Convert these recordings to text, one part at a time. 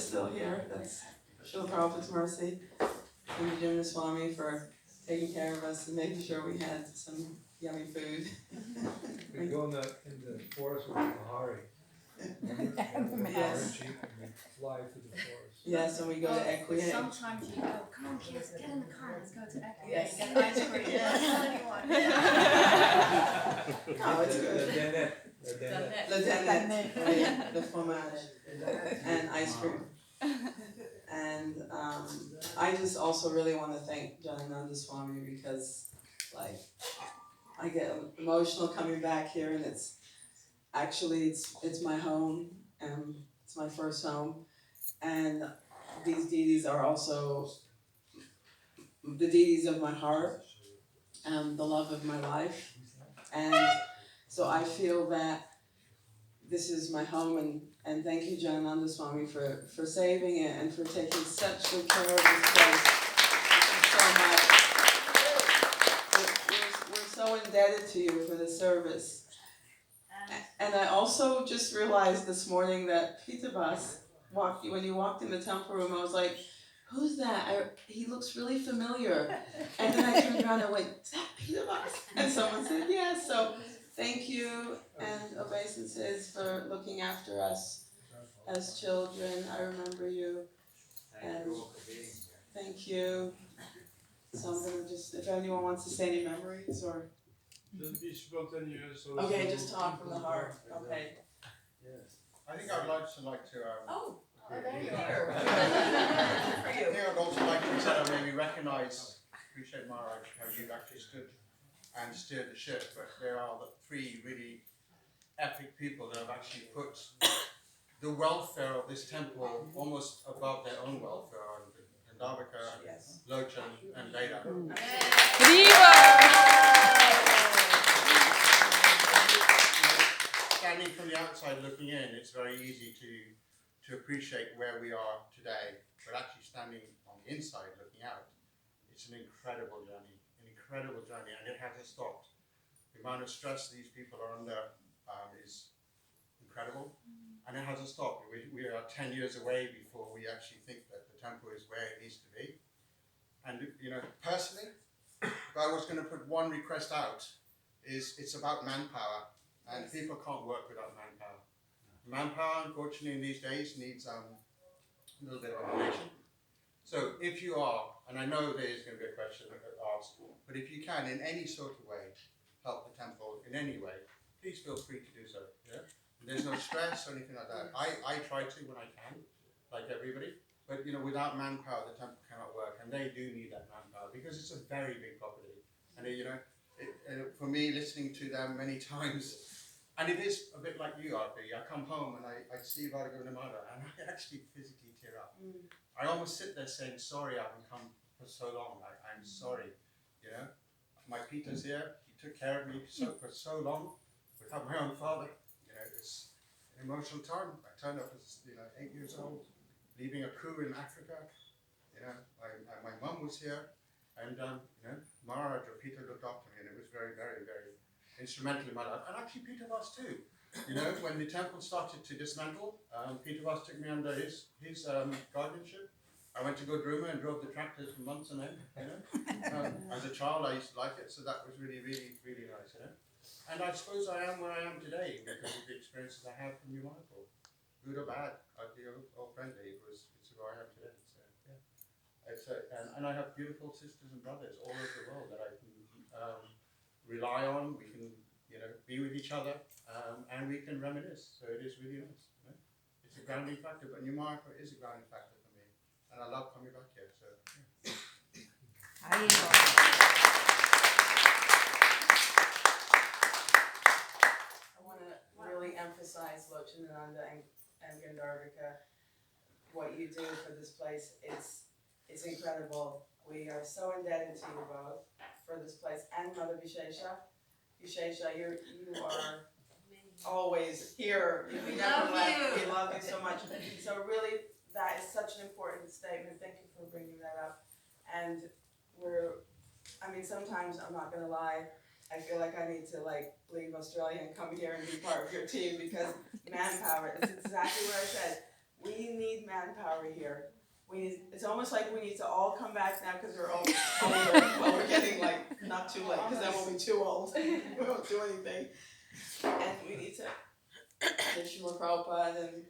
is still here. That's Srila Prabhupada's mercy. Thank you, Jim Swami, for taking care of us and making sure we had some yummy food. We go in the forest with Mahari. Yes. And we fly through the forest. Yes, and we go to Equiate. Sometimes you go, come on kids, get in the car, let's go to Equiate. Yes. Get ice cream. Yes. Don't tell anyone. Oh, it's good. The Le Danet, the fromage, and ice cream. And I just also really want to thank Janananda Swami because, like, I get emotional coming back here, and it's my home, and it's my first home, and these deities are also the deities of my heart, and the love of my life, and so I feel that this is my home, and thank you, Janananda Swami, for saving it and for taking such good care of this place. Thank you so much. We're so indebted to you for the service. And I also just realized this morning that Pitabas when you walked in the temple room, I was like, who's that? He looks really familiar. And then I turned around and went, is that Pitabas? And someone said, yes. So thank you and obeisances for looking after us as children. I remember you. And thank you. So I'm going to just, if anyone wants to say any memories or... Okay, just talk from the heart. Okay. Yes. I think I'd like to There you are. I think I'd also like to maybe recognise, appreciate Maharaj, how you've actually stood and steered the ship, but there are the three really epic people that have actually put the welfare of this temple almost above their own welfare, and Davika, Yes. Lochan, and Leda. Standing from the outside looking in, it's very easy to appreciate where we are today, but actually standing on the inside looking out, it's an incredible journey, and it hasn't stopped. The amount of stress these people are under is incredible, and it hasn't stopped. We are 10 years away before we actually think that the temple is where it needs to be. And personally, if I was going to put one request out, it's about manpower. And people can't work without manpower. Manpower, unfortunately, in these days needs a little bit of information. So if you are, and I know there is going to be a question asked, but if you can, in any sort of way, help the temple in any way, please feel free to do so. Yeah? There's no stress or anything like that. I try to when I can, like everybody. But without manpower, the temple cannot work, and they do need that manpower because it's a very big property. And for me, listening to them many times. And it is a bit like you, Arpi. I come home and I see Vargavinamada and I actually physically tear up. I almost sit there saying, sorry, I haven't come for so long. I'm sorry. My Peter's here. He took care of me for so long without my own father. It's an emotional time. I turned up as 8 years old, leaving a crew in Africa. My mum was here, and Maharaj or Peter looked after me, and it was very, very, very instrumental in my life, and actually Peter Vas too. When the temple started to dismantle, Peter Vas took me under his guardianship. I went to Gurukula and drove the tractors for months on end. As a child, I used to like it, so that was really, really, really nice. And I suppose I am where I am today because of the experiences I had from Mayapur. Good or bad, or friendly, it's who I am today. So, and I have beautiful sisters and brothers all over the world that I can rely on. We can, be with each other, and we can reminisce. So it is really nice. It's a grounding factor, but New Mayapur is a grounding factor for me, and I love coming back here. So. I want to really emphasize Lochanananda and Gandharvika. What you do for this place is incredible. We are so indebted to you both for this place, and Mother Vishesha. Vishesha, you are always here. We never left. We love you so much. So really, that is such an important statement. Thank you for bringing that up. And sometimes I'm not gonna lie, I feel like I need to leave Australia and come here and be part of your team because manpower is exactly what I said. We need manpower. manpower here. It's almost like we need to all come back now because we're all older. Well, we're getting like not too late because then we'll be too old. We won't do anything. And we need to give Srila Prabhupada and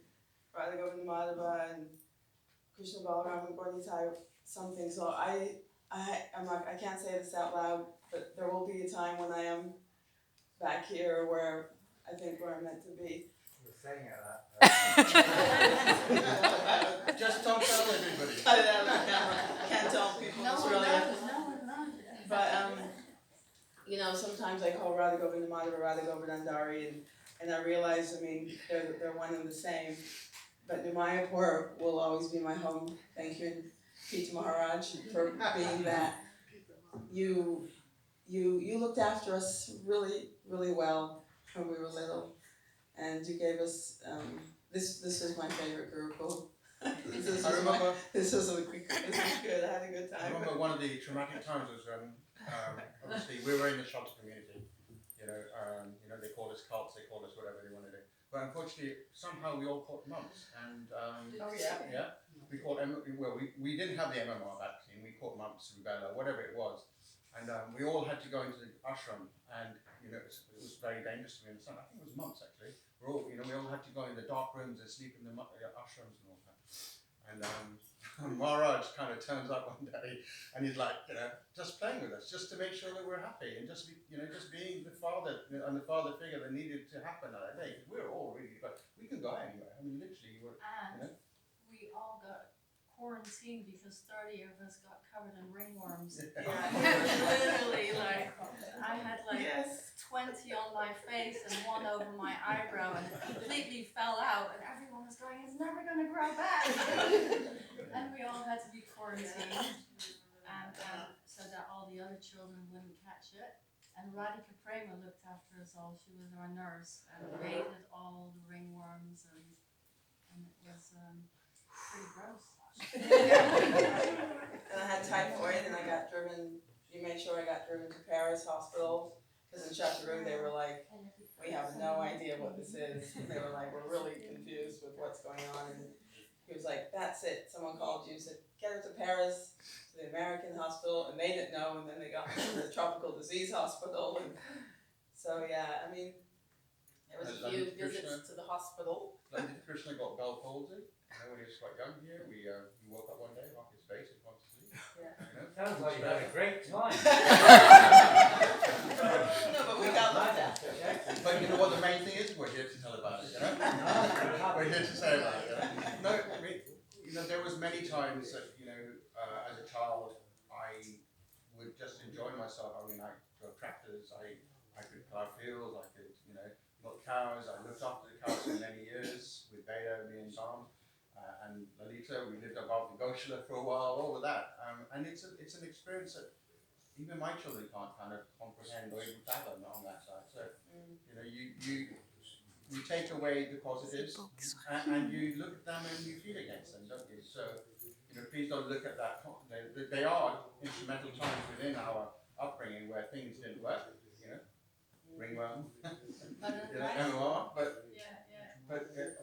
Radha Govinda Madhava and Krishna Balaram and Gauritai something. So I can't say this out loud, but there will be a time when I am back here where I think where I'm meant to be. We're saying it. Just don't tell everybody. I can't tell people. No It's one really. knows, no one knows. But you know, sometimes I call Radha Govinda Madhava Radha Govindandari, and I realize, I mean, they're one and the same. But New Mayapur will always be my home. Thank you, Peter Maharaj, for being that. You looked after us really, really well when we were little, and you gave us this was my favorite Gurukula. This is good. I had a good I time. remember one of the traumatic times was when, obviously, we were in the shelter community. You know, they called us cults, they called us whatever they wanted to. But unfortunately, somehow we all caught mumps, and we caught we didn't have the MMR vaccine. We caught mumps, rubella, whatever it was, and we all had to go into the ashram, and you know, it was very dangerous to me. I think it was mumps actually. We all had to go in the dark rooms and sleep in the ashrams and all that. And Maharaj kind of turns up one day and he's like, you know, just playing with us, just to make sure that we're happy and just being the father and the father figure that needed to happen that day. We're all really, but we can go anywhere. I mean, literally, We all got quarantined because 30 of us got covered in ringworms. Literally, like, I had like 20 on my face and one over my eyebrow and it completely fell out and everyone was going, it's never going to grow back. And we all had to be quarantined and so that all the other children wouldn't catch it. And Radhika Prema looked after us all. She was our nurse and raided all the ringworms and it was pretty gross. And I had typhoid, and I got driven. You made sure I got driven to Paris Hospital because in Chateauroux they were like, "We have no idea what this is." And they were like, "We're really confused with what's going on." And he was like, "That's it." Someone called you, said, "Get her to Paris, to the American hospital," and they didn't know. And then they got me to the tropical disease hospital. And so yeah, I mean, there was a few visits to the hospital. Krishna got Bell palsy. When he was quite young here, we woke up one day, off his face, and went to sleep. Yeah. You know? Sounds like you had a great time. No, but we got looked after. But you know what the main thing is? We're here to tell about it, you know? We're here to say about it, you know? No, I mean, you know, there was many times that, you know, as a child, I would just enjoy myself. I mean, I drove tractors, I could plow fields, I could, you know, milk cows. I looked after the cows for many years with Beta, me and Tom. And Lalita, we lived above the Gurukula for a while, all of that. And it's an experience that even my children can't kind of comprehend or even fathom on that side. So, you know, you take away the positives and you look at them and you feel against them, don't you? So, you know, please don't look at that. They are instrumental times within our upbringing where things didn't work, you know, ringworm, you know, MMR, but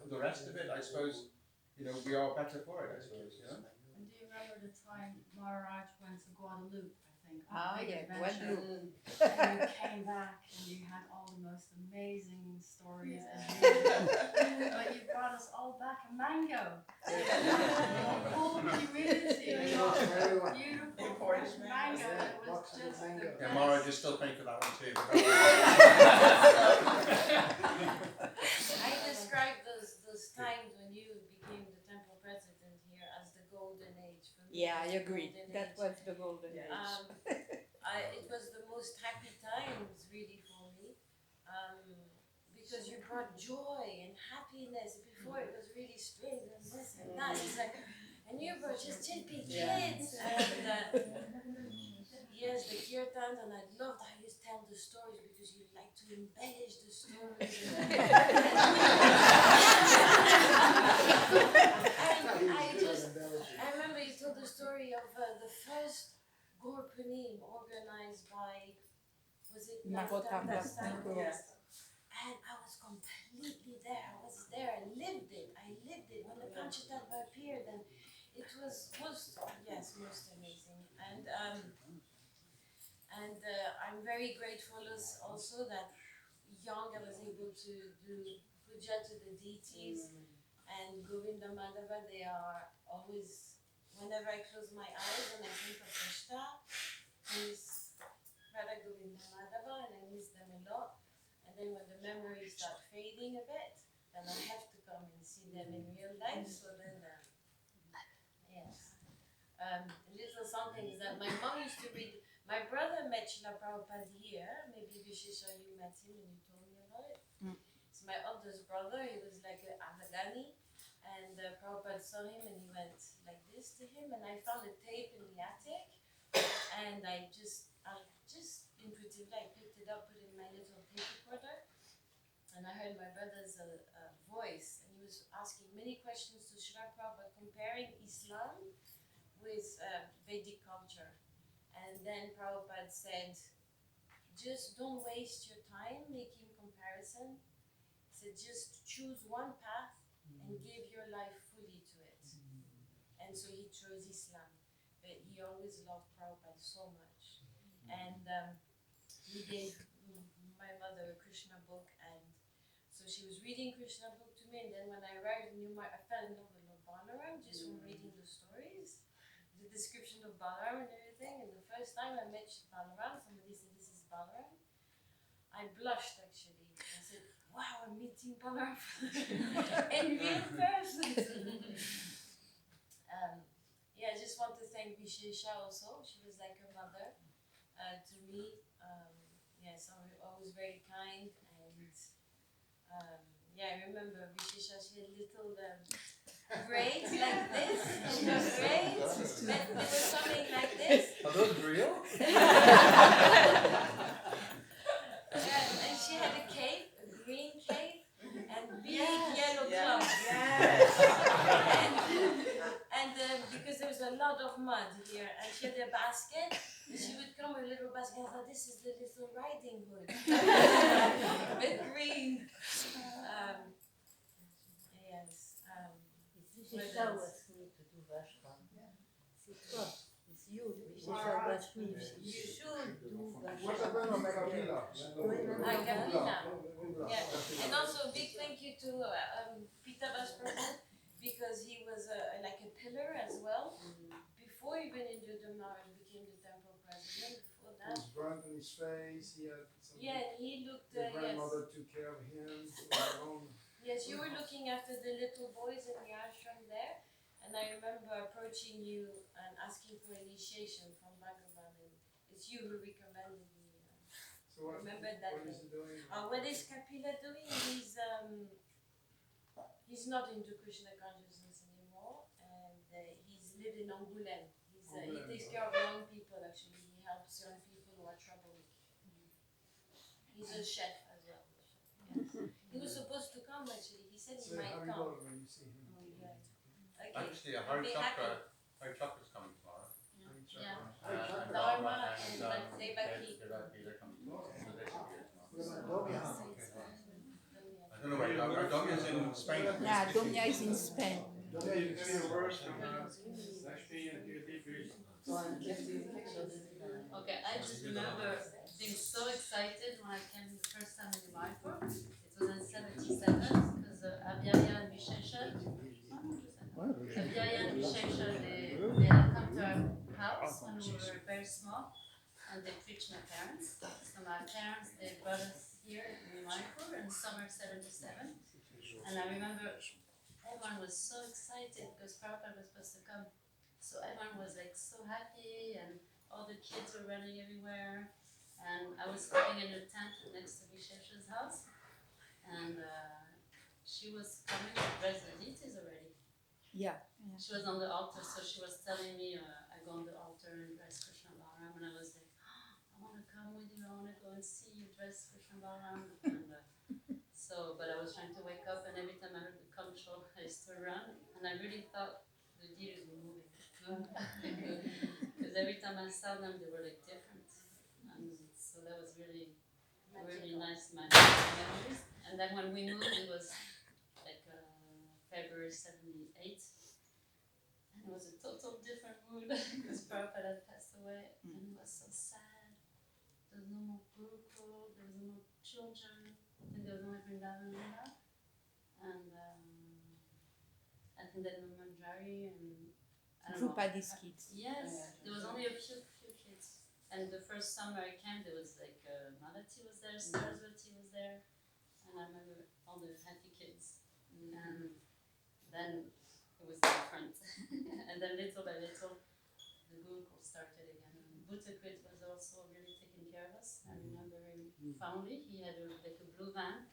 the rest of it, I suppose, you know, we are better for it, I suppose, you know. And do you remember the time Maharaj went to Guadeloupe, I think? Guadeloupe. And you came back and you had all the most amazing stories as usual. But you brought us all back a mango. The whole community got beautiful fresh mango. It was just the best. Yeah, Maharaj is still paying for that one too. I describe those times when you became the temple president here as the golden age for me. Yeah, I agree. That was the golden age. It was the most happy times really for me, because you brought joy and happiness. Before it was really straight and this and that. It's like, and you were just chippy kids. And yes, the kirtans, and I loved how you tell the stories because you like to embellish the stories. I remember you told the story of the first Gurpanim organized by, was it Nagotam? Yes. And I was completely there. I was there. I lived it. When the Panchatattva appeared, it was most amazing, and I'm very grateful also that young I was able to do puja to the deities, and Govinda Madhava. They are always, whenever I close my eyes and I think of Krishna, I miss Radha Govinda Madhava, and I miss them a lot. And then when the memories start fading a bit, then I have to come and see them in real life. So then, yes. Little something is that my mom used to read. My brother met Srila Prabhupada here. Maybe Vishisha, you met him and you told me about it. It's my oldest brother. He was like a Afghani, and Prabhupada saw him and he went like this to him. And I found a tape in the attic, and I just intuitively I picked it up, put it in my little tape recorder, and I heard my brother's voice, and he was asking many questions to Srila Prabhupada, comparing Islam with Vedic culture. And then Prabhupada said, just don't waste your time making comparison. He said, just choose one path and give your life fully to it. And so he chose Islam. But he always loved Prabhupada so much. And he gave my mother a Krishna book, and so she was reading Krishna book to me. And then when I arrived in New York, I fell in love with Lord Balaram just from reading the stories, the description of Balaram and everything. And the first time I met Balaram, somebody said, this is Balaram. I blushed actually. I said, wow, I'm meeting Balaram in real person. Yeah, I just want to thank Vishesha also. She was like a mother to me. Yes, always very kind. And yeah, I remember Vishesha, she had little braids like this. Little braids. But they were coming like this. Are those real? And she had a cape, a green cape, and big yellow gloves. And because there was a lot of mud here, and she had a basket, and she would come with a little basket. I thought, this is the little riding hood, with green. Yes. Vishisha was me to do Vashram. C'est toi. It's you. Vishisha was me. You should do Vashram. Gurukula. Yeah. And also, big thank you to Pita Vasprabhu, because he was like a pillar as well. Before even Indra Maharaj became the temple president, before that. He was burnt in his face, he had some. Yeah, he looked. His grandmother took care of him. Yes, you were looking after the little boys in the ashram there, and I remember approaching you and asking for initiation from Bhagavan, and it's you who recommended me. So what, remember that what is he doing? What is Kapila doing? He's not into Krishna consciousness anymore, and he's lived in Angoulême. He takes care of young people actually. He helps young people who are troublemaking. He's a chef as well. Yes. He was supposed to come actually. He said he might come. When you see him. Yeah. Okay. Actually, Hari Chakra's coming tomorrow. Yeah. And Dharma and and Devaki. they're coming tomorrow. So they should be here tomorrow. Okay. I don't know where Domia's in Spain. Yeah, Domia is in Spain. Okay, I just remember being so excited when I came the first time in Mayapur. It was in 77 because Avyaya and Vishesha, they had come to our house when we were very small, and they preached my parents. So my parents, they brought us here in Mayapur in summer 77, and I remember everyone was so excited because Prabhupada was supposed to come. So everyone was like so happy, and all the kids were running everywhere. And I was sleeping in a tent next to Vishesha's house, and she was coming to dress the deities already. Yeah. She was on the altar, so she was telling me, I go on the altar and dress Krishna Balaram, and I was like, I want to come with you, I want to go and see you dress Krishna Balaram. And, but I was trying to wake up, and every time I heard the conch show, I used to run, and I really thought the deities were moving. Because every time I saw them, they were like different. And so that was really nice memories. And then when we moved, it was like February 78. And it was a grandpa that passed away, and it was so sad. There was no more Gurukula, there was no more children, and there was only Vrindavan and I think that Manjari and I don't know. Drupadis kids. Yes, there was only a few kids. And the first summer I came, there was like Malati was there, Saraswati was there, and I remember all the happy kids. And then it was different. And then little by little, the Gurukul started again. And Bhutakrit was also really taking care of us. I remember him fondly. He had like a blue van,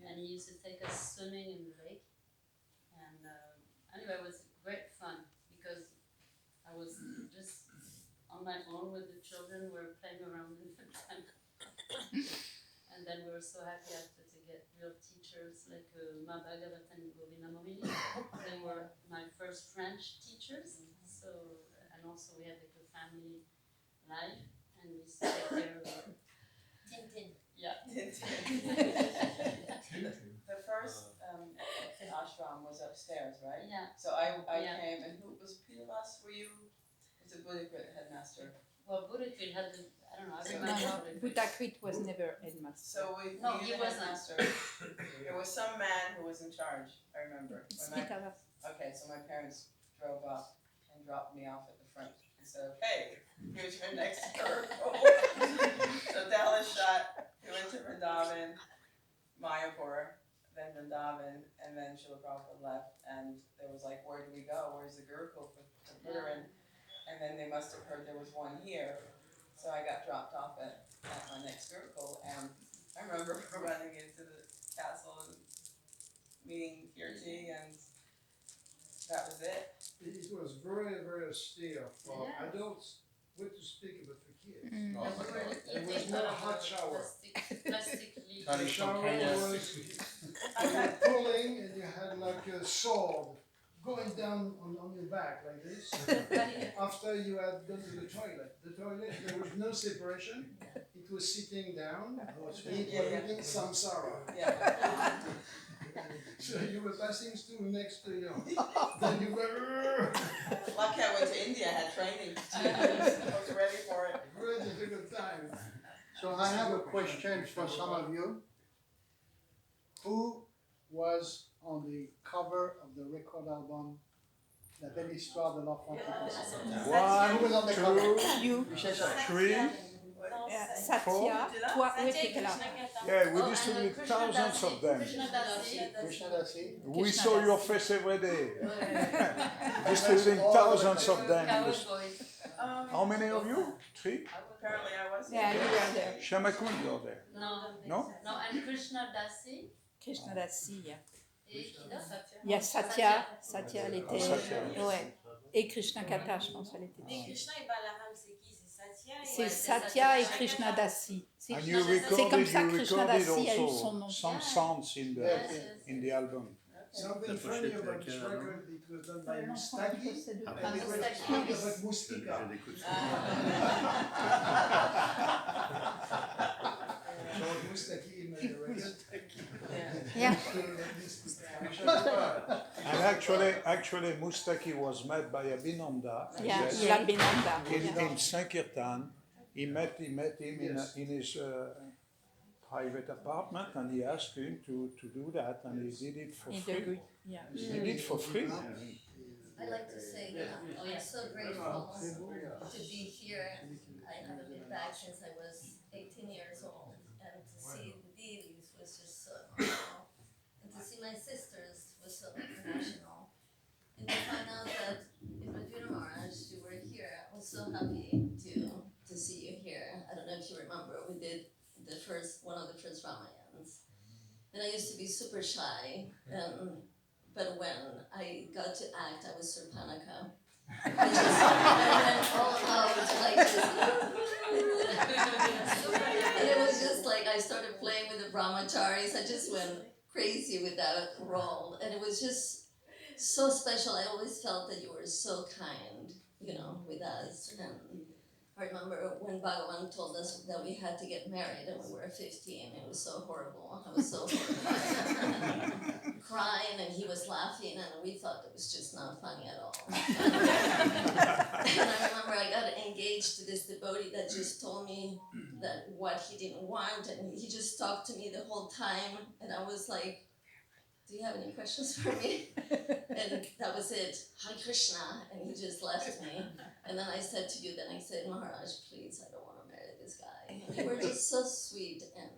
and he used to take us swimming in the lake. And anyway, it was great fun because I was just on my own with the children. We were playing around in the tent. And then we were so happy after to get real teachers like Ma Bhagavat and Govina Momini. They were my first French teachers. So, and also we had like a family life, and we used to take care of Tintin. Yeah. The first ashram was upstairs, right? Yeah. So I Yeah. came, and who was Pilavas? Were you? Was it Buddhagrit headmaster? Well, Buddhakrit had the, I don't know, I So- remember No, Buddhakrit. Bhutakrit was never headmaster. So we No, we he the wasn't. headmaster. There was some man who was in charge. I remember. It's When my- Pitavas. Okay, so my parents drove up and dropped me off at the front and said, "Okay, here's your next circle." So Dallas shot. We went to Vrindavan, Mayapur, then Vrindavan, and then Srila Prabhupada left. And there was like, "Where do we go? Where's the Gurukul to put her in?" And then they must have heard there was one here. So I got dropped off at my next Gurukul, and I remember running into the castle and meeting Kirti, and that was it. It was very, very austere for Yeah. adults. What to speak about for kids? Mm. Oh, And we were There was eating no out of hot a shower. plastic leaf. The Totally shower spontaneous. was, you were pulling and you had like a sword going down on your back like this. After you had gone to the toilet, there was no separation. It was sitting down. It was eating samsara. Yeah. So you were passing through next to you. Then you were Lucky I went to India, had training. I was ready for it. very difficult time. So I have a question for some of you. Who was on the cover of the record album La Belle Histoire de l'Enfant qui passe? Who was on the cover? You, Michel Sarah. 3. Satya, toi, oui, t'étais là. Yeah, we distributed thousands of them. Krishna Dasi. We saw your face every day. Distributing thousands of them. How many of you? 3? Apparently I was. Yeah, you were there. Shamakun, you're there. No. No? No, and Krishna Dasi. Krishna Dasi, yeah. Et qui d'autre? Il y a Satya, elle était. Satya. Ouais. Et Krishna Kata, je pense, elle était Mais dessus. Krishna et Balaram, c'est qui? C'est Satya et- C'est Ouais, Satya et Satya. Krishna Dasi. C'est And you c'est comme ça que recorded Krishna Dasi a eu also son nom. some sounds in the album. Something funny about this record, it was done by Mustaki, and Ah, it was Mustaki. kind of like Mustika. So Mustaki made the record. Yeah. And actually Mustaki was met by Abhinanda. Yeah, Yes. Labinanda. In Sankirtan. He met him in his private apartment, and he asked him to do that, and he did it for He free. agreed. Yeah. He did it for free. I'd like to say that I'm so grateful to be here. I haven't been back since I was 18 years old, and to see the deities was just so emotional. And to see my sisters was so international. And to find out that in Madhura Maharaj, you were here, I was so happy to see you here. I don't know if you remember, we did one of the first Ramayans. And I used to be super shy, but when I got to act, I was Surpanaka. I went all out like this. And it was just like I started playing with the brahmacharis. I just went crazy with that role. And it was just so special. I always felt that you were so kind, with us. And I remember when Bhagavan told us that we had to get married and we were 15. It was so horrible. I was so horrified. Crying, and he was laughing, and we thought it was just not funny at all. And I remember I got stage to this devotee that just told me that what he didn't want, and he just talked to me the whole time, and I was like, do you have any questions for me? And that was it, Hare Krishna, and he just left me. And then I said to you, then I said, Maharaj, please, I don't want to marry this guy. And you were just so sweet, and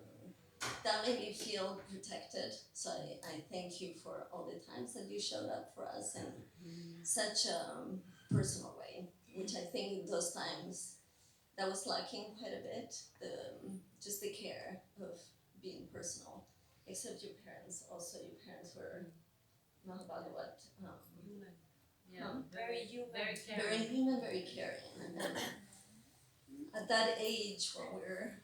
that made me feel protected. So I thank you for all the times that you showed up for us in such a personal way, which I think in those times that was lacking quite a bit, just the care of being personal. Except your parents, also your parents were Mahabhagavat. Very human. Very caring. Very human, very caring. And at that age when we're,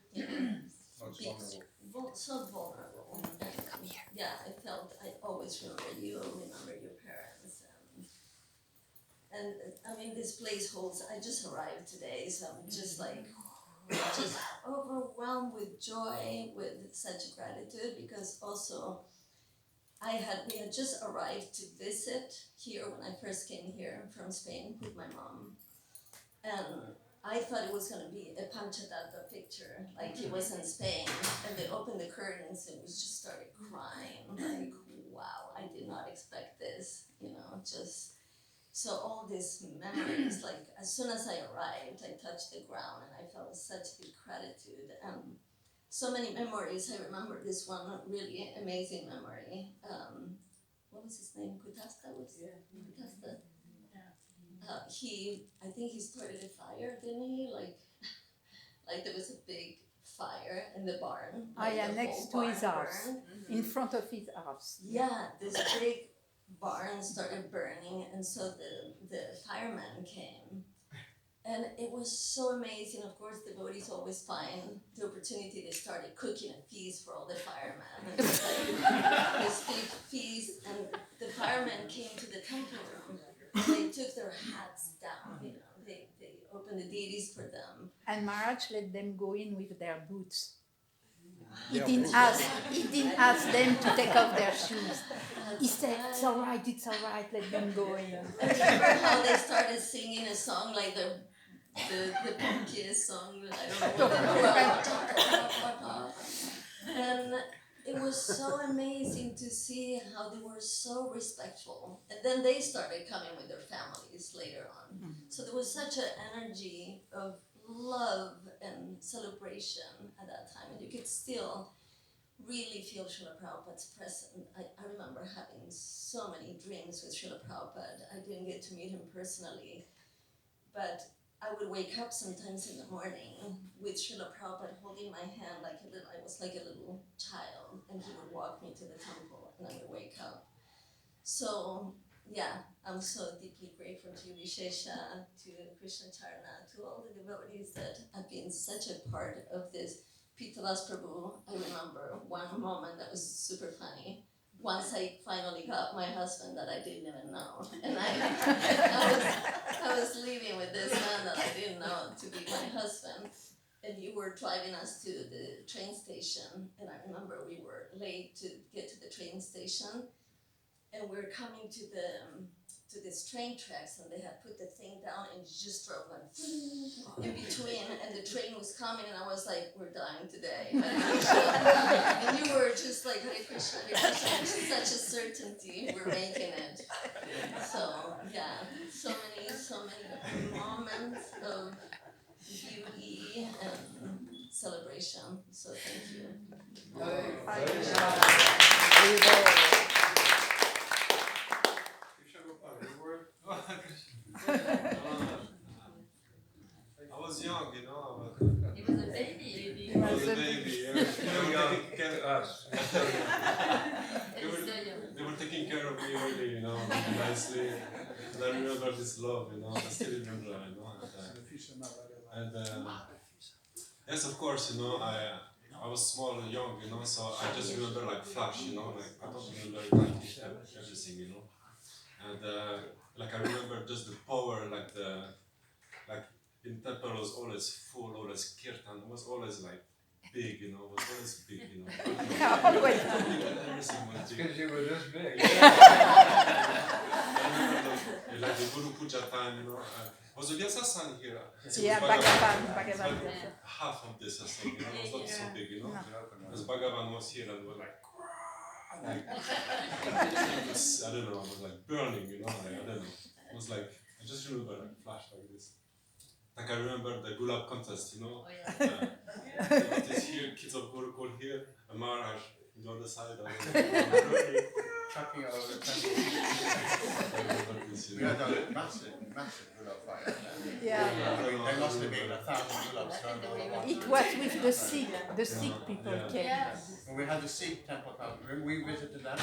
so vulnerable. And, yeah, I always remember you, remember your parents. And I mean, this place holds, I just arrived today, so I'm just like, just overwhelmed with joy, with such gratitude, because also we had just arrived to visit here when I first came here from Spain with my mom. And I thought it was going to be a Panchadatta picture, like it was in Spain. And they opened the curtains and we just started crying, like, wow, I did not expect this, just. So all these memories, like as soon as I arrived, I touched the ground and I felt such deep gratitude. And so many memories. I remember this one really amazing memory. What was his name? Kutasta? Kutasta? I think he started a fire, didn't he? Like there was a big fire in the barn. Next to his house, in front of his house. Yeah, this big barn started burning, and so the firemen came. And it was so amazing. Of course, devotees always find the opportunity. They started cooking a feast for all the firemen. And it was like this big feast, and the firemen came to the temple room. They took their hats down, they opened the deities for them. And Maharaj let them go in with their boots. He didn't ask them to take off their shoes. He said, it's all right, let them go in. I remember how they started singing a song like the punkiest song, I don't know. And it was so amazing to see how they were so respectful. And then they started coming with their families later on. So there was such an energy of love and celebration at that time. And you could still really feel Srila Prabhupada's presence. I remember having so many dreams with Srila Prabhupada. I didn't get to meet him personally, but I would wake up sometimes in the morning with Srila Prabhupada holding my hand like I was like a little child, and he would walk me to the temple and I would wake up. So yeah, I'm so deeply grateful to Vishesha, to Krishna Charana, to all the devotees that have been such a part of this. Pitalas Prabhu, I remember one moment that was super funny. Once I finally got my husband that I didn't even know, and I was living with this man that I didn't know to be my husband, and you were driving us to the train station, and I remember we were late to get to the train station, and we were coming to this train tracks, and they had put the thing down, and you just drove like in between, and the train was coming, and I was like, we're dying today. And you were just like, Hare Krishna, such a certainty, we're making it. So yeah, so many moments of beauty and celebration. So thank you. I was young, He was a baby. I was a baby, They were taking care of me really, nicely. And I remember this love, I still remember, And yes, of course, I was small and young, so I just remember like flash, I don't remember everything, And I remember just the power, in temple was always full, always kirtan, it was always like big, it was always big, Everything was big. Because you were this big. I remember like the Guru Puja time, you know. Was a Vyasa San here? Yeah, Bhagavan. Half of this, I think, you know, it was not so big, you know. No. Because Bhagavan was here and was like, I don't know, I was like burning, you know, like, I don't know. It was like, I just remember like flash like this. Like I remember the Gulab contest, you know. These here, kids of Gurukula here, and Maharaj on the other side. Chucking over the temple. We had a massive gulab fire. Yeah. There must have been 1,000 gulabs thrown all at once. It was with the Sikh people came. Yes. And we had the Sikh temple come. We visited them.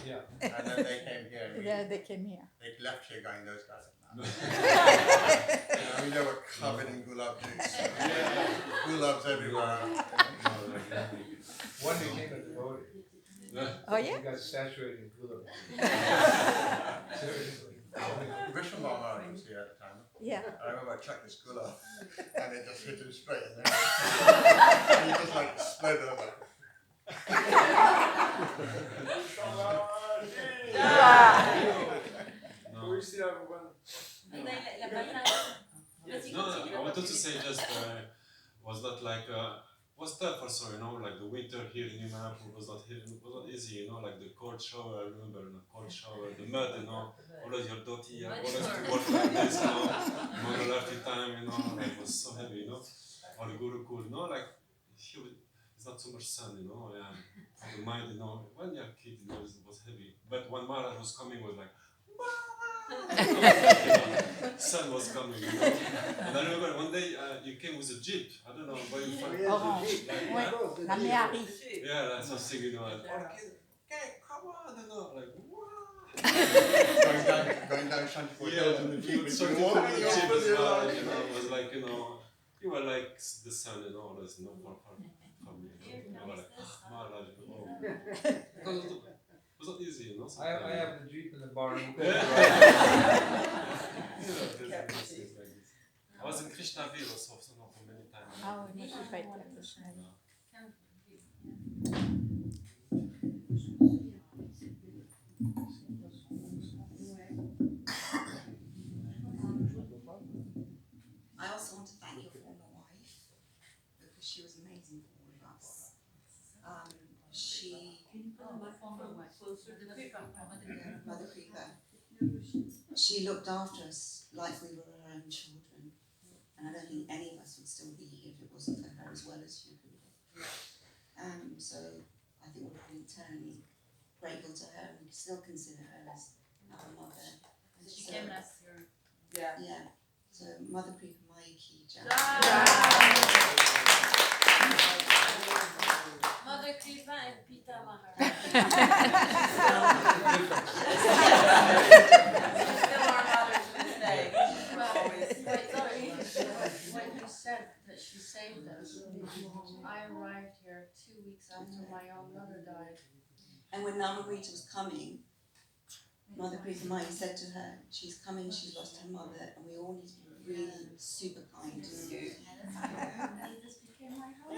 Yeah. And then they came here. And Yeah, they came here. they left here going, those guys are nuts. I mean, they were covered in gulab juice. Gulabs everywhere. One day came as a devotee. Oh yeah? He got saturated in gulab. Seriously. Vishnu Maharaj was here at the time. Yeah. I remember I chucked this gulab and it just hit him straight in there. And he just like exploded over. No, I wanted to say just was that like was tough also, you know, like the winter here in Mayapur was not easy, you know, like the cold shower. I remember the cold shower, the mud, you know, always your dirty, always to work like this, you know, monolithic time, you know, like it was so heavy, you know, or the Gurukula, you know, like here it's not so much sun, you know, yeah, the mind, you know, when you're a kid, you know, it was heavy, but when Maharaj was coming, was like. Sun was coming, you know. And I remember one day you came with a jeep. I don't know where you found it. Orange. Ouais. La Méhari. Yeah, that's something, you know. Like, okay, come on, you know, like, wow. Going down Shantipur Yeah, Hills in the jeep. so you know, it was like, you know, you were like the sun, you know, there's no far from me. You know, like, Maharaj, oh. It was not easy, you know. I have the Jeep in the barn. I was in Krishnaville also for many times. Ah oui, moi je suis pas été à Krishnaville. I also want to thank your former wife because she was amazing for all of us. Mother Creeper. She looked after us like we were her own children, and I don't think any of us would still be here if it wasn't for her as well as you could have. So I think we're eternally grateful to her, and we still consider her as our mother. She came last year. Yeah. So Mother Creeper Mayapur. Mother Kripa and Pita Maharaj. Still our mothers to this day. When you said that she saved us, I arrived here 2 weeks after my own mother died. And when Namarita was coming, Mother Creeper Mayapur said to her, she's coming, she's lost her mother, and we all need to be really super kind to you. And this became my home.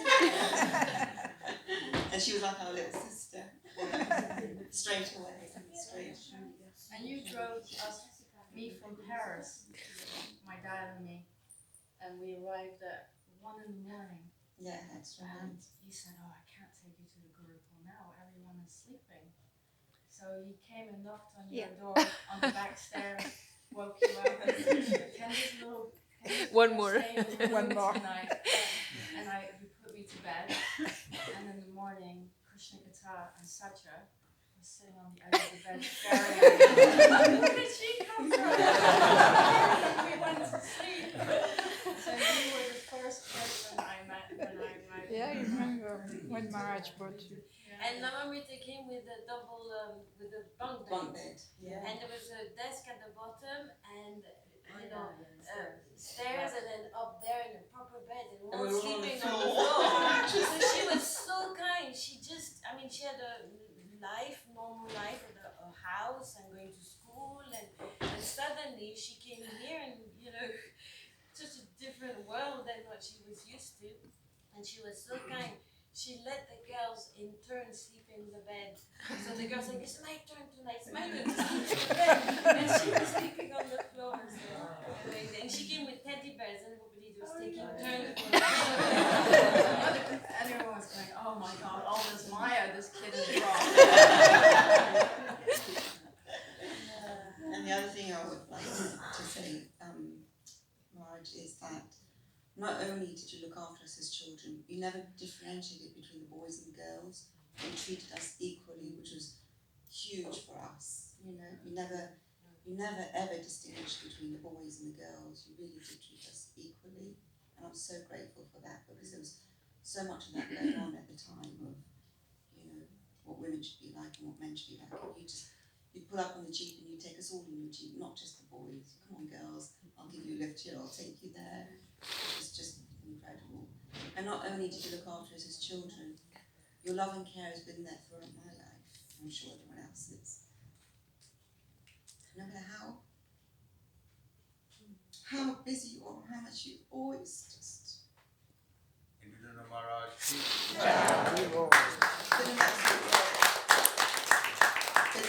And she was like our little sister. Straight away. And you drove me from Paris, my dad and me, and we arrived at 1 in the morning. Yeah, that's right. And you said, oh, I can't take you to the Gurukula now, everyone is sleeping. So he came and knocked on your door on the back stairs, woke you up, and said, can this little One more. tonight? And you put me to bed, and in the morning, Krishna Kata and Satya was sitting on the edge of the bed staring at me. Where did she come from? We went to sleep. So you were the first person I met when I arrived. Yeah, I remember when Maharaj brought you. And Namamrita came with a double, with a bunk bed. And there was a desk at the bottom and, you know, stairs and then up there in a proper bed and we were sleeping on the floor. So she was so kind. She just, I mean, she had a normal life at a house and going to school and suddenly she came here and, you know, such a different world than what she was used to. And she was so kind. she let the girls in turn sleep in the bed. So the girls like, it's my turn tonight, it's my turn to sleep in the bed. And she was sleeping on the floor. So, and she came with teddy bears and everybody was taking turns. And everyone was going, oh my god, all this Maya, this kid is wrong. And the other thing I would like to say, Marge, is that not only did you look after us as children, you never differentiated between the boys and the girls. You treated us equally, which was huge for us. You know, you never ever distinguished between the boys and the girls. You really did treat us equally, and I'm so grateful for that, because there was so much of that going on at the time of, you know, what women should be like and what men should be like. And you'd pull up on the Jeep and you'd take us all in your Jeep, not just the boys. Come on, girls, I'll give you a lift here, I'll take you there. It was just incredible. And not only did you look after us as children, your love and care has been there throughout my life. I'm sure everyone else's. No matter how busy you are, how much you always just been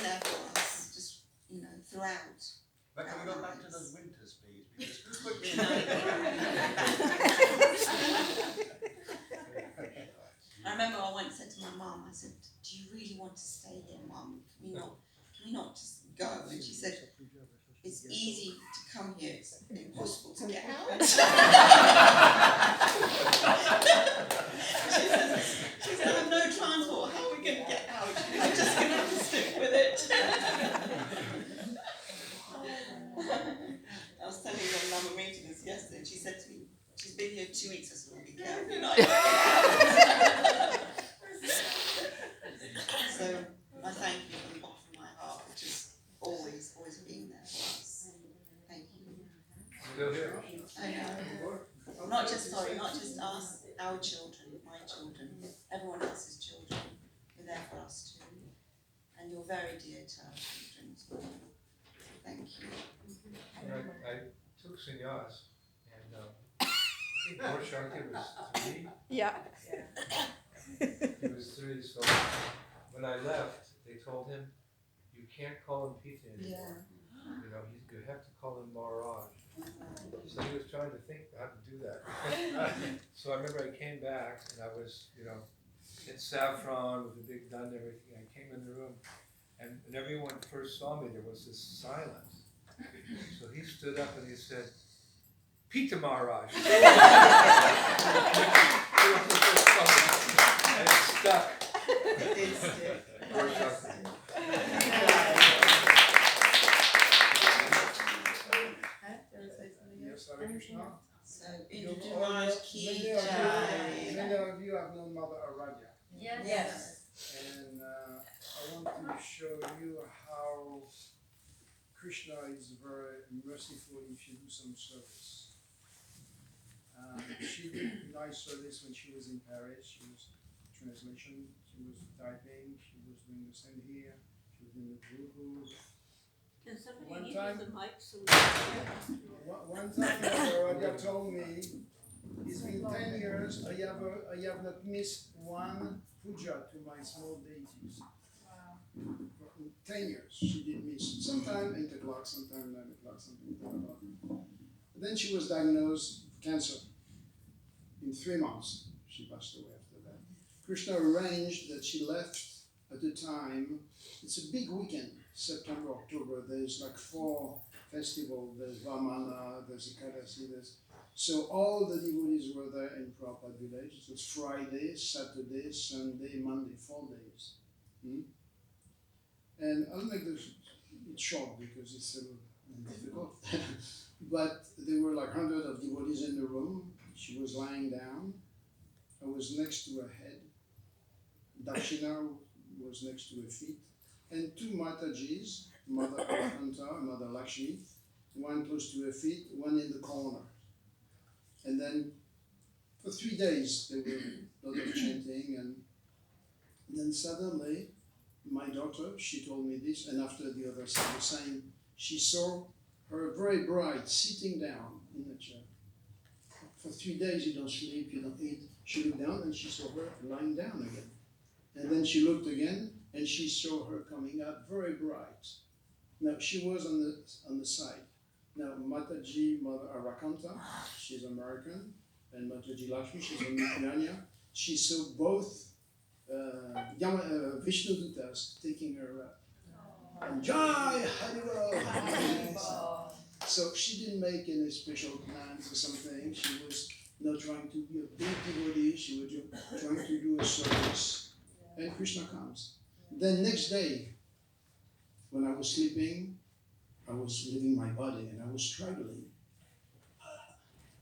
there for us, just, you know, throughout. But can we go back to those winters, please? I remember I once said to my mum, I said, do you really want to stay here, Mum? Can we not just go? And she said, it's easy to come here, it's impossible to get out. she said, I have no transport, how are we going to get out? I'm just going to have to stick with it. I was telling your mum a meeting this yesterday, and she said to me, she's been here 2 weeks, I said, well, be careful, you know. So I thank you from the bottom of my heart, which is always being there for us. Thank you. Still here? I know. Not just us, our children, my children, everyone else's children. You're there for us too. And you're very dear to our children as well. Thank you. I took sannyas, and I think poor Shanti was 3. Yeah. He was 3, so when I left, they told him, you can't call him Pita anymore. Yeah. You know, you have to call him Maharaj. So he was trying to think how to do that. So I remember I came back, and I was, you know, in saffron with the big dun and everything. I came in the room, and when everyone first saw me, there was this silence. So he stood up and he said, Pita Maharaj. And it stuck. It did stick. So, Indra Maharaj Ki Jai. Many of you have known Mother Aradhya. Yes. And I want to show you how Krishna is very merciful if you do some service. She did nice service when she was in Paris. She was translation, she was typing, she was doing the same here, she was doing the Gurukula. Can somebody One give time- me the mic so One time Aradhya told me, it's been 10 years, I have not missed one puja to my small deities. Wow. 10 years she did miss. Sometime 8 o'clock, sometime 9 o'clock, sometime 10 o'clock. Then she was diagnosed with cancer. In 3 months, she passed away after that. Krishna arranged that she left at the time. It's a big weekend, September, October. There's like 4 festivals. There's Vamana, there's Ekadasi, so all the devotees were there in Prabhupada village. It was Friday, Saturday, Sunday, Monday, 4 days. And I'll make it short because it's a little difficult. But there were like hundreds of devotees in the room. She was lying down. I was next to her head. Dakshina was next to her feet. And 2 Matajis, Mother Anta and Mother Lakshmi, one close to her feet, one in the corner. And then for 3 days there were a lot of chanting, and then suddenly my daughter, she told me this, and after the others said the same, she saw her very bride sitting down in a chair. for 3 days you don't sleep, you don't eat. She looked down and she saw her lying down again. And then she looked again and she saw her coming out very bright. Now she was on the side. Now Mataji Mother Arakanta, she's American, and Mataji Lakshmi, she's from Lithuania. She saw both Vishnu Dutas taking her up. And Jai Haribo! So she didn't make any special plans or something. She was not trying to be a big devotee. She was just trying to do a service. And Krishna comes. Then next day, when I was sleeping, I was leaving my body and I was struggling.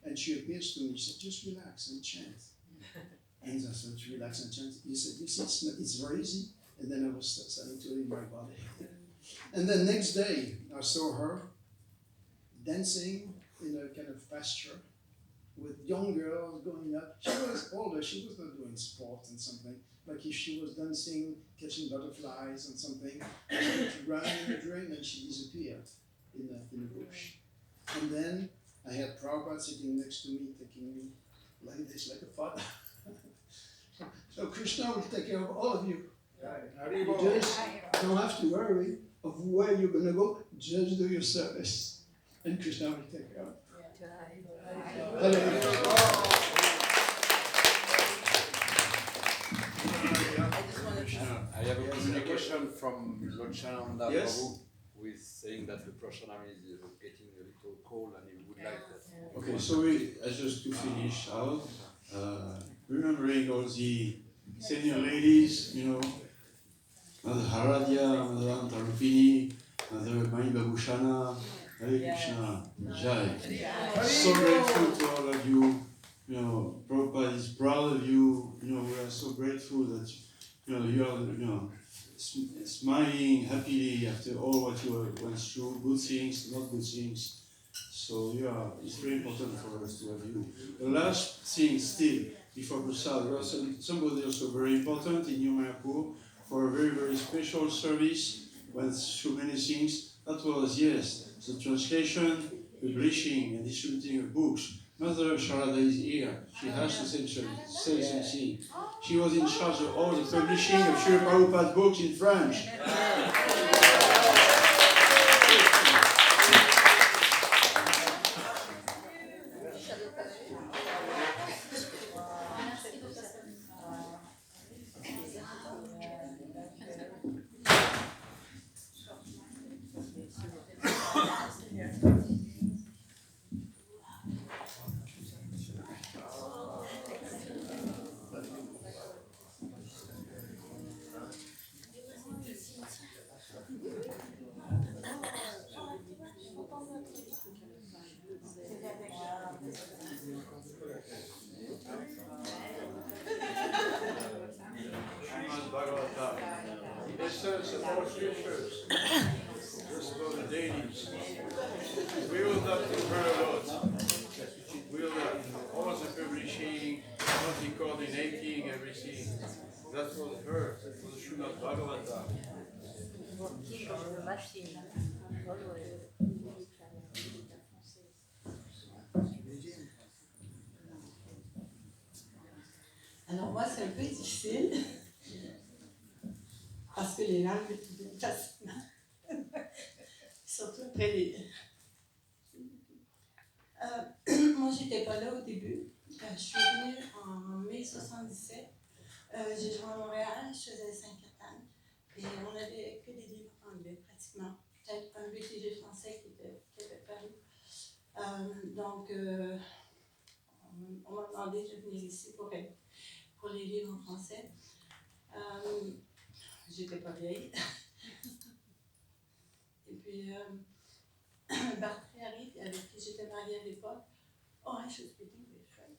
And she appears to me. She said, just relax and chant. And I said, relax and chant. He said, you see, it's very easy. And then I was starting to leave my body. And then next day, I saw her dancing in a kind of pasture with young girls going up. She was older, she was not doing sport and something. Like if she was dancing, catching butterflies and something, she ran in a dream and she disappeared in a bush. And then I had Prabhupada sitting next to me, taking me like this, like a father. So Krishna will take care of all of you. You just don't have to worry of where you're going to go, just do your service. And Krishna will take care of I have a communication from Lochananda Yes. Prabhu who is saying that the Prashanam is getting a little cold and he would like that. Okay, sorry, just to finish out, remembering all the senior ladies, Mother Haradya, Mother Antarupini, Mother Mani Babushana, Hare Krishna, Jai. So grateful to all of you. Prabhupada is proud of you. We are so grateful that you are smiling happily after all what you went through, good things, not good things. So it's very important for us to have you. The last thing still, before Prasad, there was somebody also very important in Mayapur for a very, very special service, went through many things. That was, the translation, publishing, and distributing of books. Mother Sharada is here. She has to say something. She was in charge of all the publishing of Srila Prabhupada's books in French. It's about scriptures, just about the dailies. We will not do her a lot. We will all the publishing, all the coordinating, everything. That was her, that was Srimad Bhagavata. Alors moi c'est un peu difficile parce que les langues viennent facilement, surtout après les... moi j'étais pas là au début, je suis venue en mai 77, j'ai joué à Montréal, je faisais 5 ans et on n'avait que des livres anglais pratiquement, peut-être un BTG français qui avait paru, donc on m'a demandé de venir ici pour les livres en français. J'étais pas vieille. Et puis, Bartry arrive, avec qui j'étais mariée à l'époque. Oh, I should speak English, right?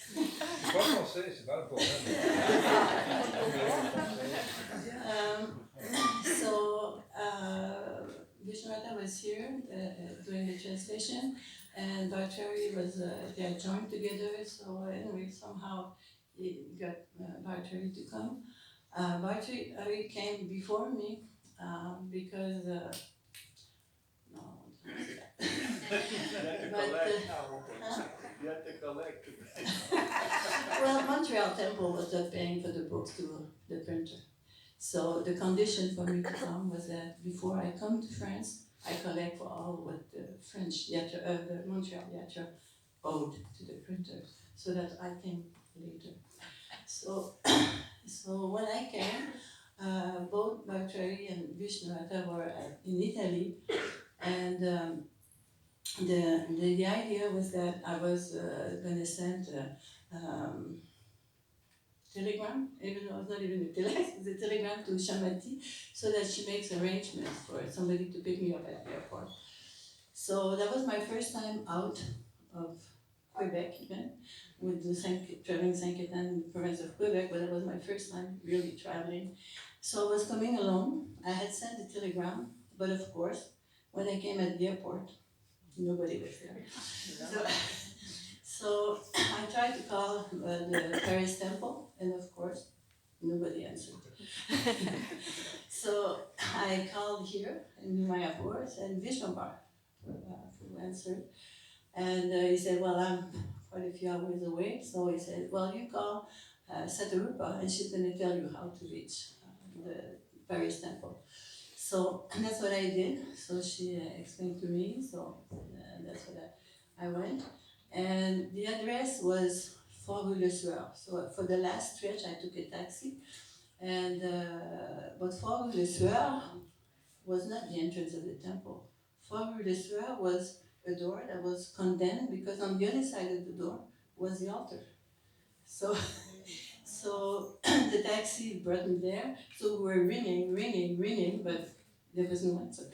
C'est pas français, c'est pas le problème. So, Vishnuratha was here doing the translation, and Bhartari was, they had joined together, so anyway, somehow he got Bhartari to come. Bhartari came before me because, no, I won't say that. You had to collect. Well, Montreal Temple was not paying for the books to the printer. So the condition for me to come was that before I come to France, I collect for all what the French the Montreal theatre owed to the printer, so that I came later. So, so when I came, both Bartoli and Vishnata were in Italy, and the idea was that I was going to send telegram, even though it's not even a telex, it's a telegram to Shamati, so that she makes arrangements for somebody to pick me up at the airport. So that was my first time out of Quebec even, with the traveling 5 Étoiles in the province of Quebec, but that was my first time really traveling. So I was coming alone. I had sent a telegram, but of course, when I came at the airport, nobody was there. So I tried to call the Paris Temple, and of course, nobody answered. So I called here in Mayapur and Vishwambar who answered. And he said, well, I'm quite a few hours away. So he said, well, you call Satarupa and she's going to tell you how to reach the Paris Temple. So that's what I did. So she explained to me. So that's what I went. And the address was 4 Rue Le Sueur. So for the last stretch, I took a taxi. And but 4 Rue Le Sueur was not the entrance of the temple. 4 Rue Le Sueur was a door that was condemned because on the other side of the door was the altar. So, so the taxi brought me there. So we were ringing, but there was no answer.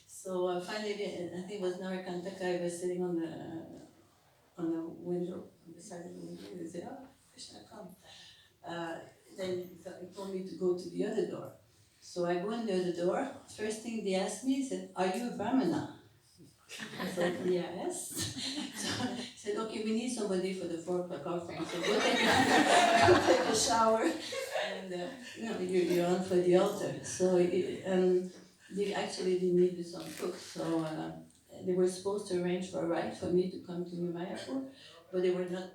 So finally, I think it was Narakantaka, I was sitting on the window, on the side of the window, and they said, oh, Krishna, come. Then he told me to go to the other door. So I go in the other door. First thing they asked me, he said, are you a Brahmana? I said, yes. So he said, okay, we need somebody for the 4 o'clock offering. So go take a shower, and you're on for the altar. So they actually needed some cooks. So they were supposed to arrange for a ride for me to come to Mayapur, but they were not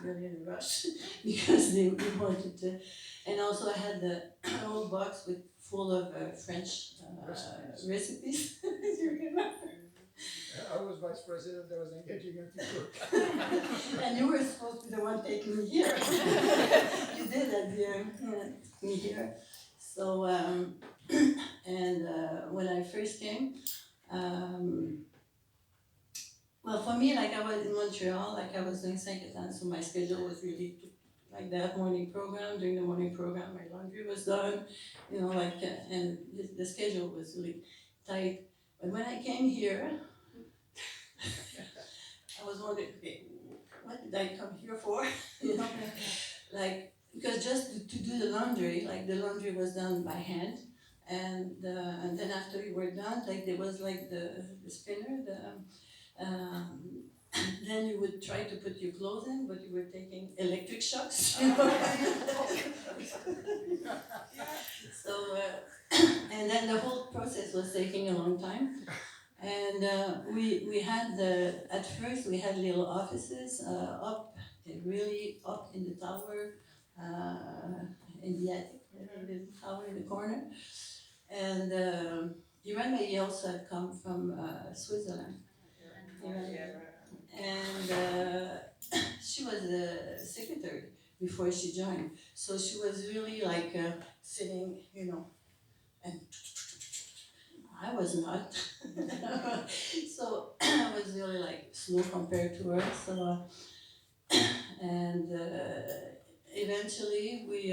really in a rush because they wanted to. And also I had the whole box full of French recipes. You remember? I was vice president, I was engaging her to cook. And you were supposed to be the one taking me here. You did at the me here. So, and when I first came, well, for me, like I was in Montreal, like I was doing 5 Étoiles, so my schedule was really like that morning program. During the morning program, my laundry was done, and the schedule was really tight. But when I came here, I was wondering, okay, what did I come here for? Because just to do the laundry, like the laundry was done by hand, and then after you were done, like there was like the spinner, then you would try to put your clothes in, but you were taking electric shocks. So, and then the whole process was taking a long time. And we had at first we had little offices really up in the tower, in the attic, the tower in the corner. And Iran May also had come from Switzerland. And she was a secretary before she joined. So she was really like sitting, and I was not. So I was really like slow compared to her. So and eventually we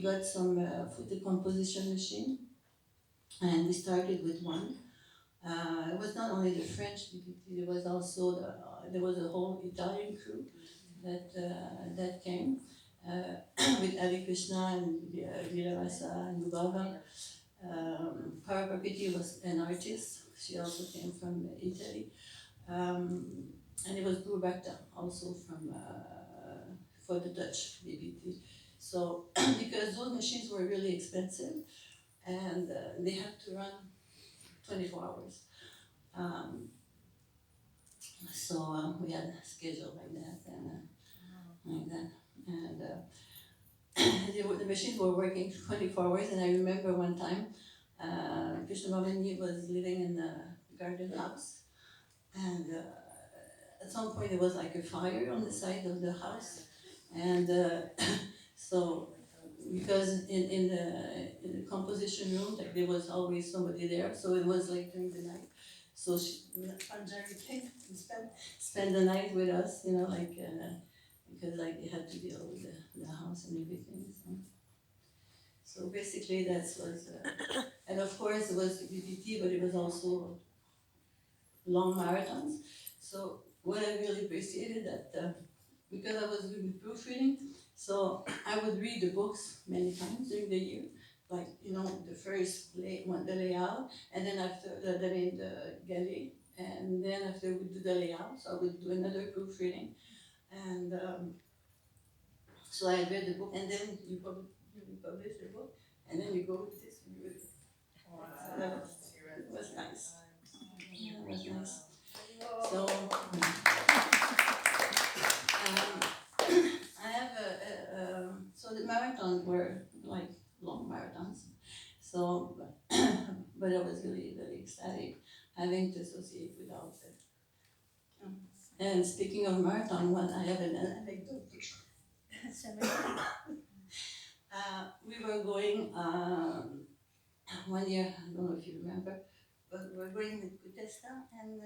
got some photo composition machine, and we started with one. It was not only the French BPT, there was also there was a whole Italian crew that came with Adi Krishna and Viravasa and Lubava. Parapapiti was an artist. She also came from Italy. And it was Gurukula also for the Dutch BPT. So because those machines were really expensive and they had to run 24 hours. So we had a schedule like that and the machines were working 24 hours. And I remember one time, Krishna Bhavani was living in a garden house, and at some point there was like a fire on the side of the house, and so because in the composition room, like there was always somebody there, so it was like during the night. So Anjali came to spend the night with us, like because like they had to deal with the house and everything. So basically that was, and of course it was BBT, but it was also long marathons. So what I really appreciated that because I was doing proofreading, so I would read the books many times during the year, like the first the layout, and then after the galley, and then after we do the layout, so I would do another proofreading, and so I read the book, and then you publish the book, and then you go to distribute it. It was nice. Yeah, it was nice. So I have so the marathons were like long marathons. So, but I was really, really ecstatic having to associate with all of it. And speaking of marathon, I have an anecdote. We were going one year, I don't know if you remember, but we were going with Kutesta and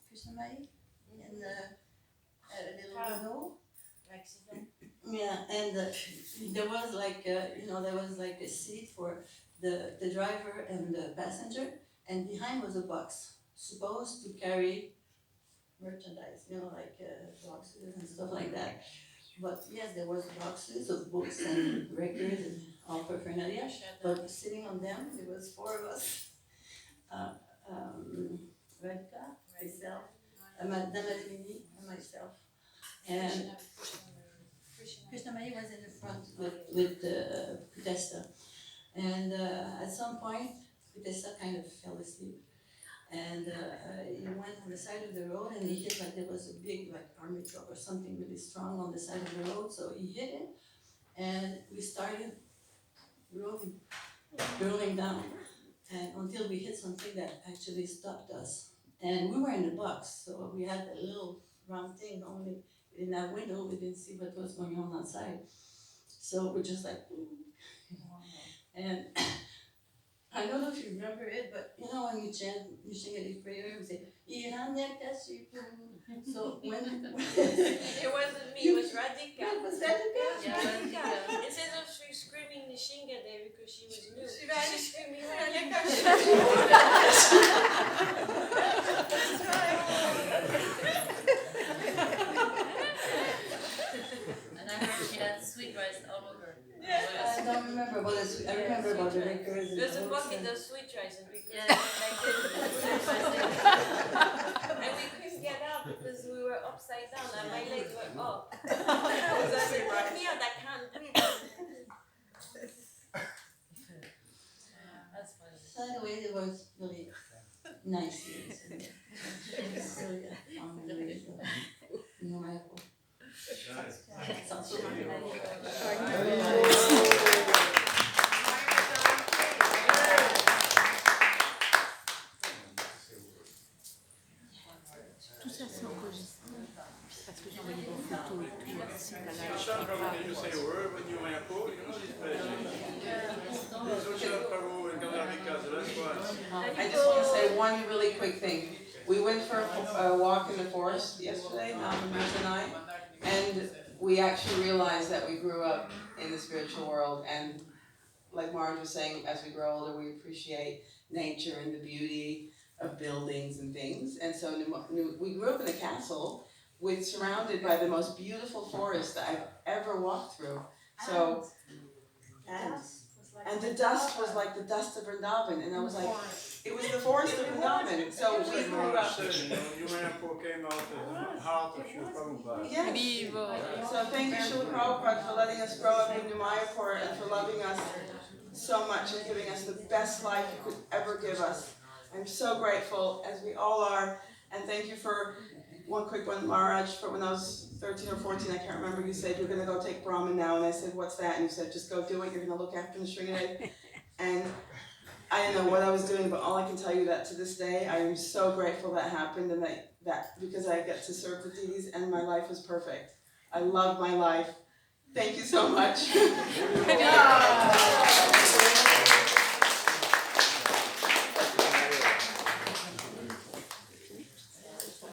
Krishnamai and a little Renault. Yeah, and there was like a seat for the driver and the passenger, and behind was a box supposed to carry merchandise, like boxes and stuff like that. But yes, there was boxes of books and records and all paraphernalia. But sitting on them, there was four of us. Radhika, myself, Damadini, and myself. And Krishnamani was in the front with Kutesta. And at some point, Kutesta kind of fell asleep. And he went on the side of the road, and he hit like there was a big army truck or something really strong on the side of the road. So he hit it, and we started rolling down, and until we hit something that actually stopped us. And we were in the box, so we had a little round thing only in that window. We didn't see what was going on outside. So we're just like, and I don't know if you remember it, but when you chant, you sing a prayer, you say, so when it wasn't me, it was Radhika. It was Radhika? Yeah, Radhika. Instead of screaming Nishinga there because she was new, she's screaming Radhika. That's right. And I heard she had sweet rice all over. I don't remember about the I remember about the records. There's a bucket of sweet rice, and we couldn't and we couldn't get out because we were upside down and my legs were up. I was like, put me out, I can't breathe. That's funny. So anyway, it was really nice years. So yeah, Mayapur. Tout ça c'est enregistré parce que j'ai envoyé des photos et tout. Si t'as là, Can you say a word when you're Mayapur? You know this place. I just want to say one really quick thing. We went for a walk in the forest yesterday, Matt and I, and we actually realized that we grew up in the spiritual world, and like Marge was saying, as we grow older, we appreciate nature and the beauty of buildings and things. And so we grew up in a castle surrounded by the most beautiful forest that I've ever walked through. So, and the dust was like the dust of Vrindavan, and I was like, it was the forest of Vrindavan. So we grew up. Mayapur came out of the heart of Srila Prabhupada. Yes. So thank you, Srila Prabhupada, for letting us grow up in Mayapur and for loving us so much and giving us the best life you could ever give us. I'm so grateful, as we all are, and thank you for one quick one, Maharaj, for when I was 13 or 14, I can't remember, you said you're gonna go take Brahman now, and I said, what's that? And you said, just go do it, you're gonna look after the Sringade. And I didn't know what I was doing, but all I can tell you that to this day, I am so grateful that happened, and that because I get to serve the deities, and my life is perfect. I love my life. Thank you so much.